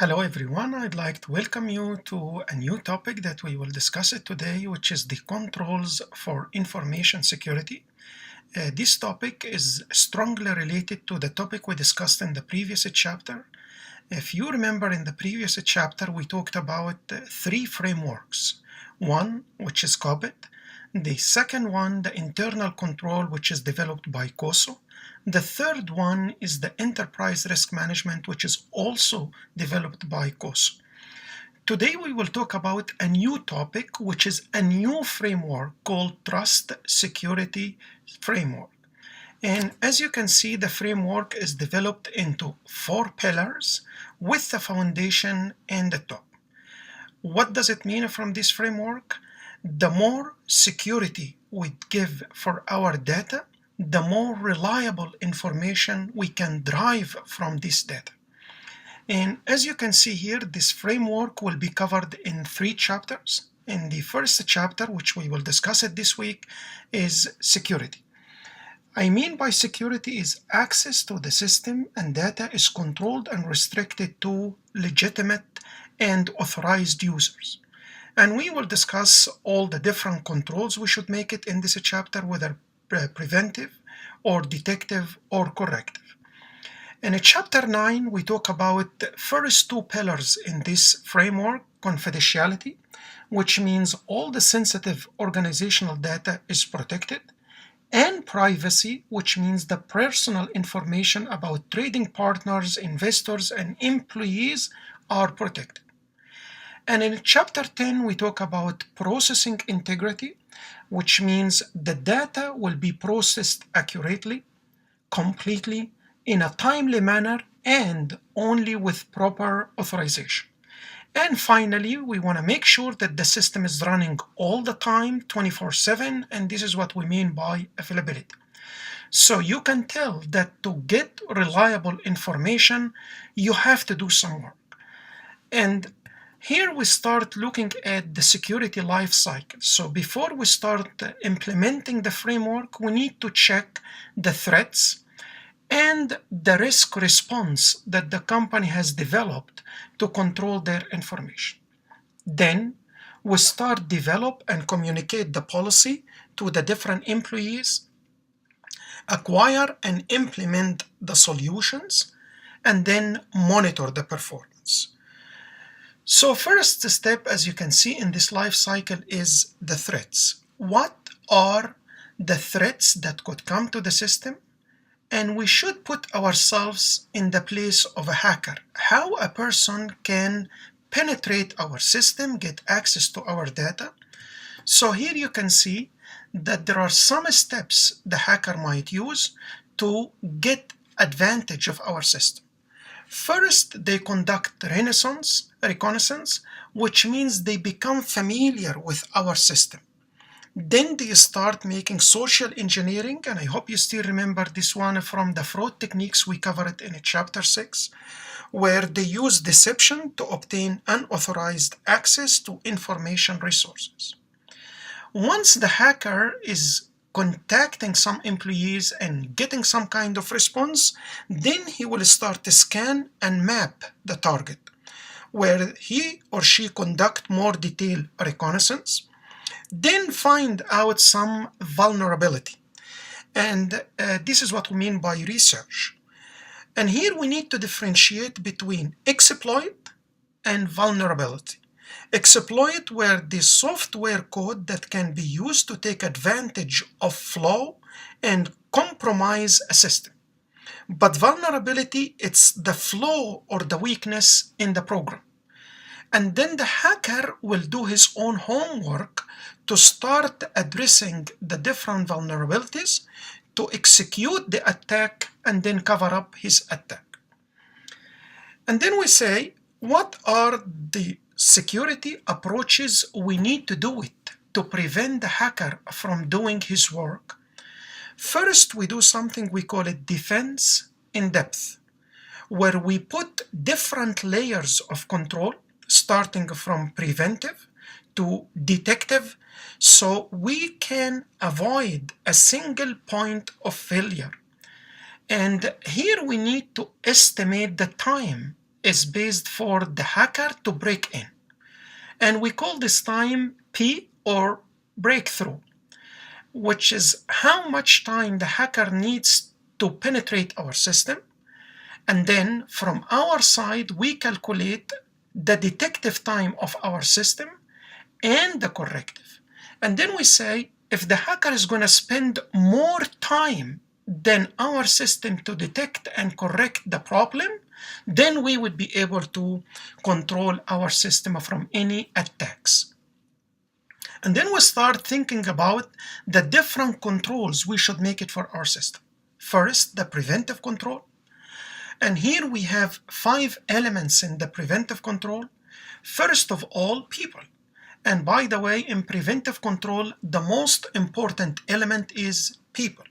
Hello everyone, I'd like to welcome you to a new topic that we will discuss it today, which is the controls for information security. This topic is strongly related to the topic we discussed in the previous chapter. If you remember, in the previous chapter we talked about three frameworks. One, which is COBIT. The second one, the internal control, which is developed by COSO. The third one is the enterprise risk management, which is also developed by COSO. Today we will talk about a new topic, which is a new framework called Trust Security Framework. And as you can see, the framework is developed into 4 pillars with the foundation and the top. What does it mean from this framework? The more security we give for our data, the more reliable information we can derive from this data. And as you can see here, this framework will be covered in 3 chapters. In the first chapter, which we will discuss it this week, is security. I mean by security is access to the system and data is controlled and restricted to legitimate and authorized users. And we will discuss all the different controls we should make it in this chapter, whether preventive or detective or corrective. In chapter 9, we talk about the first 2 pillars in this framework: confidentiality, which means all the sensitive organizational data is protected, and privacy, which means the personal information about trading partners, investors, and employees are protected. And in chapter 10, we talk about processing integrity, which means the data will be processed accurately, completely, in a timely manner, and only with proper authorization. And finally, we want to make sure that the system is running all the time, 24/7, and this is what we mean by availability. So you can tell that to get reliable information, you have to do some work. And here we start looking at the security life cycle. So before we start implementing the framework, we need to check the threats and the risk response that the company has developed to control their information. Then we start develop and communicate the policy to the different employees, acquire and implement the solutions, and then monitor the performance. So first step, as you can see in this life cycle, is the threats. What are the threats that could come to the system? And we should put ourselves in the place of a hacker. How a person can penetrate our system, get access to our data. So here you can see that there are some steps the hacker might use to get advantage of our system. First, they conduct reconnaissance, which means they become familiar with our system. Then they start making social engineering, and I hope you still remember this one from the fraud techniques we covered in chapter 6, where they use deception to obtain unauthorized access to information resources. Once the hacker is contacting some employees and getting some kind of response, then he will start to scan and map the target, where he or she conduct more detailed reconnaissance, then find out some vulnerability. And this is what we mean by research. And here we need to differentiate between exploit and vulnerability. Exploit were the software code that can be used to take advantage of flaw and compromise a system. But vulnerability, it's the flaw or the weakness in the program. And then the hacker will do his own homework to start addressing the different vulnerabilities to execute the attack and then cover up his attack. And then we say, what are the security approaches we need to do it to prevent the hacker from doing his work? First, we do something we call it defense in depth, where we put different layers of control, starting from preventive to detective, so we can avoid a single point of failure. And here we need to estimate the time is based for the hacker to break in. And we call this time P, or breakthrough, which is how much time the hacker needs to penetrate our system. And then from our side, we calculate the detective time of our system and the corrective. And then we say, if the hacker is going to spend more time than our system to detect and correct the problem, then we would be able to control our system from any attacks. And then we start thinking about the different controls we should make it for our system. First, the preventive control. And here we have 5 elements in the preventive control. First of all, people. And by the way, in preventive control, the most important element is people.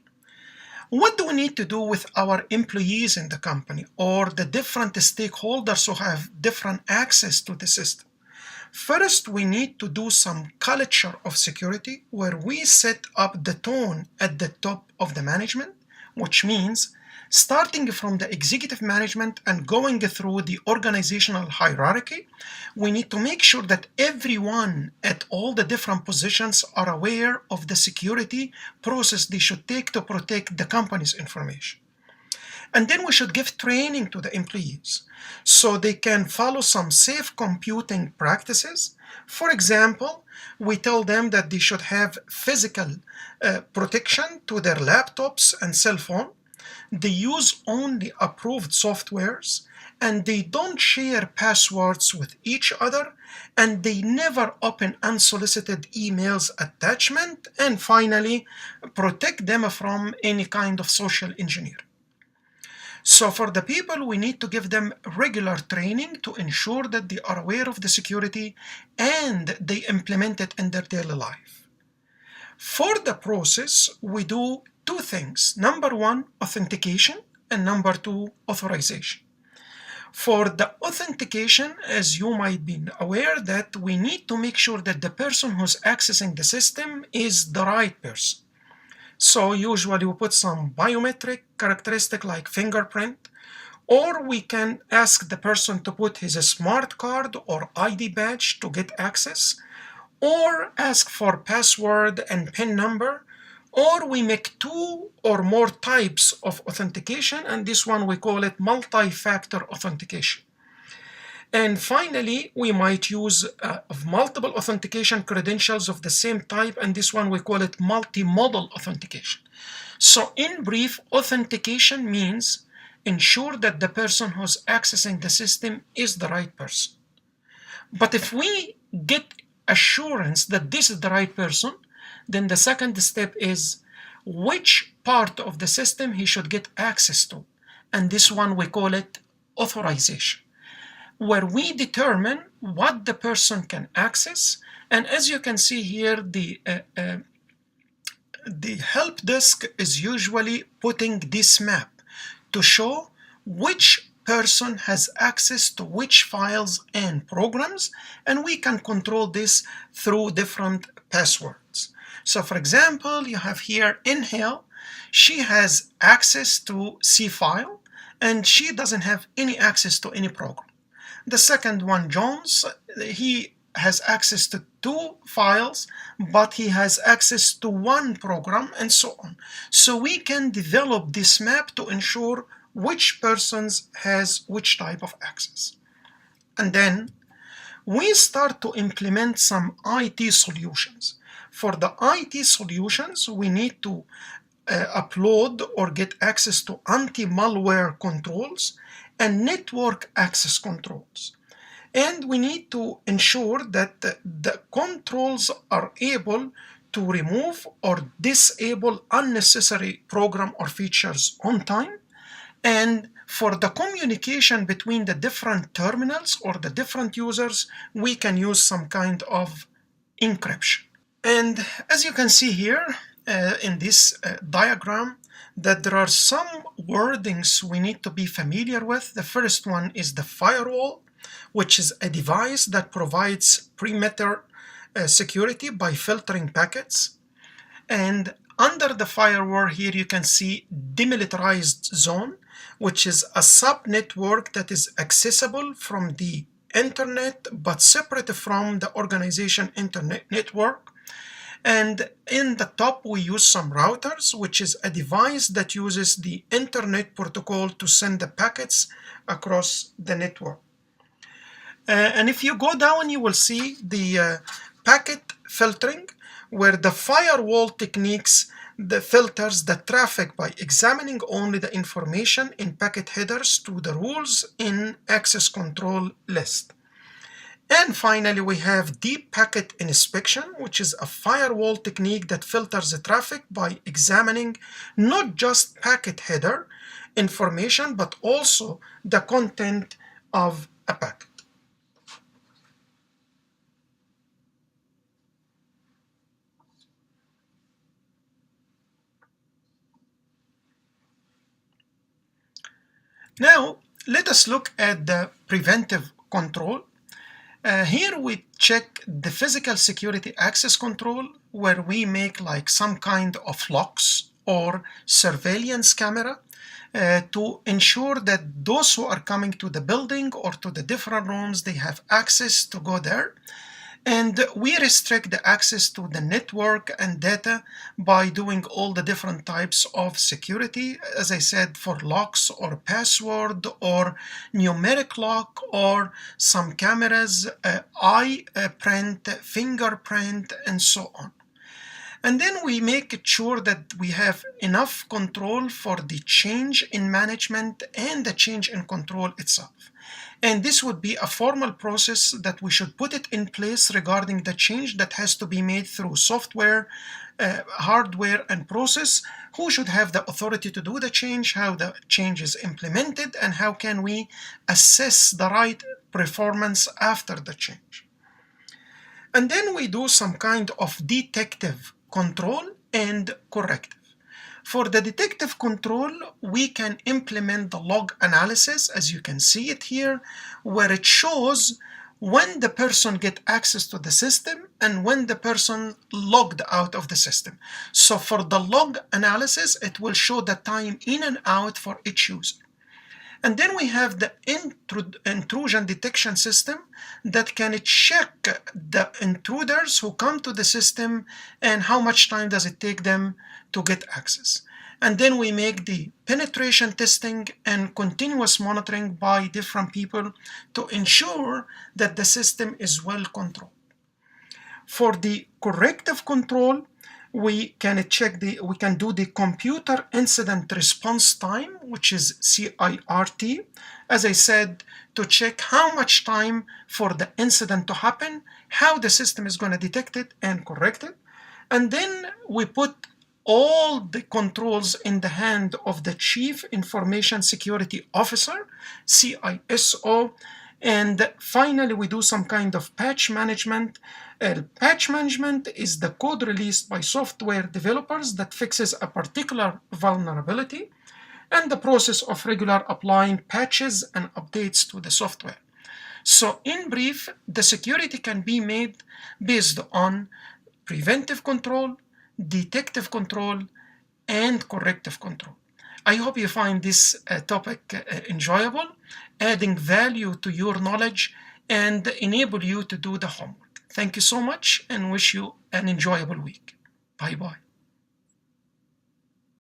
What do we need to do with our employees in the company or the different stakeholders who have different access to the system? First, we need to do some culture of security where we set up the tone at the top of the management, which means starting from the executive management and going through the organizational hierarchy, we need to make sure that everyone at all the different positions are aware of the security process they should take to protect the company's information. And then we should give training to the employees so they can follow some safe computing practices. For example, we tell them that they should have physical protection to their laptops and cell phone. They use only approved softwares, and they don't share passwords with each other, and they never open unsolicited emails attachment, and finally, protect them from any kind of social engineering. So for the people, we need to give them regular training to ensure that they are aware of the security and they implement it in their daily life. For the process, we do 2 things. Number 1, authentication, and number 2, authorization. For the authentication, as you might be aware, that we need to make sure that the person who's accessing the system is the right person. So usually we put some biometric characteristic like fingerprint, or we can ask the person to put his smart card or ID badge to get access, or ask for password and PIN number, or we make 2 or more types of authentication, and this one we call it multi-factor authentication. And finally, we might use multiple authentication credentials of the same type, and this one we call it multi-modal authentication. So in brief, authentication means ensure that the person who's accessing the system is the right person. But if we get assurance that this is the right person, then the second step is which part of the system he should get access to. And this one we call it authorization, where we determine what the person can access. And as you can see here, the help desk is usually putting this map to show which person has access to which files and programs, and we can control this through different passwords. So for example, you have here Inhale. She has access to C file, and she doesn't have any access to any program. The second one, Jones, he has access to 2 files, but he has access to 1 program, and so on. So we can develop this map to ensure which persons has which type of access. And then we start to implement some IT solutions. For the IT solutions, we need to upload or get access to anti-malware controls and network access controls. And we need to ensure that the controls are able to remove or disable unnecessary program or features on time. And for the communication between the different terminals or the different users, we can use some kind of encryption. And as you can see here in this diagram, that there are some wordings we need to be familiar with. The first one is the firewall, which is a device that provides perimeter security by filtering packets. And under the firewall here you can see demilitarized zone, which is a sub-network that is accessible from the internet but separate from the organization internet network. And in the top we use some routers, which is a device that uses the internet protocol to send the packets across the network. And if you go down, you will see the packet filtering, where the firewall techniques filters the traffic by examining only the information in packet headers to the rules in access control list. And finally, we have deep packet inspection, which is a firewall technique that filters the traffic by examining not just packet header information, but also the content of a packet. Now, let us look at the preventive control. Here we check the physical security access control, where we make like some kind of locks or surveillance camera to ensure that those who are coming to the building or to the different rooms, they have access to go there. And we restrict the access to the network and data by doing all the different types of security, as I said, for locks or password or numeric lock or some cameras, eye print, fingerprint, and so on. And then we make sure that we have enough control for the change in management and the change in control itself. And this would be a formal process that we should put it in place regarding the change that has to be made through software, hardware, and process. Who should have the authority to do the change, how the change is implemented, and how can we assess the right performance after the change. And then we do some kind of detective control and corrective. For the detective control, we can implement the log analysis, as you can see it here, where it shows when the person get access to the system and when the person logged out of the system. So for the log analysis, it will show the time in and out for each user. And then we have the intrusion detection system that can check the intruders who come to the system and how much time does it take them to get access. And then we make the penetration testing and continuous monitoring by different people to ensure that the system is well controlled. For the corrective control, we can do the computer incident response time, which is CIRT, as I said, to check how much time for the incident to happen, how the system is going to detect it and correct it. And then we put all the controls in the hand of the Chief Information Security Officer, CISO. And finally, we do some kind of patch management. Patch management is the code released by software developers that fixes a particular vulnerability, and the process of regular applying patches and updates to the software. So in brief, the security can be made based on preventive control, detective control, and corrective control. I hope you find this topic enjoyable, adding value to your knowledge, and enable you to do the homework. Thank you so much and wish you an enjoyable week. Bye-bye.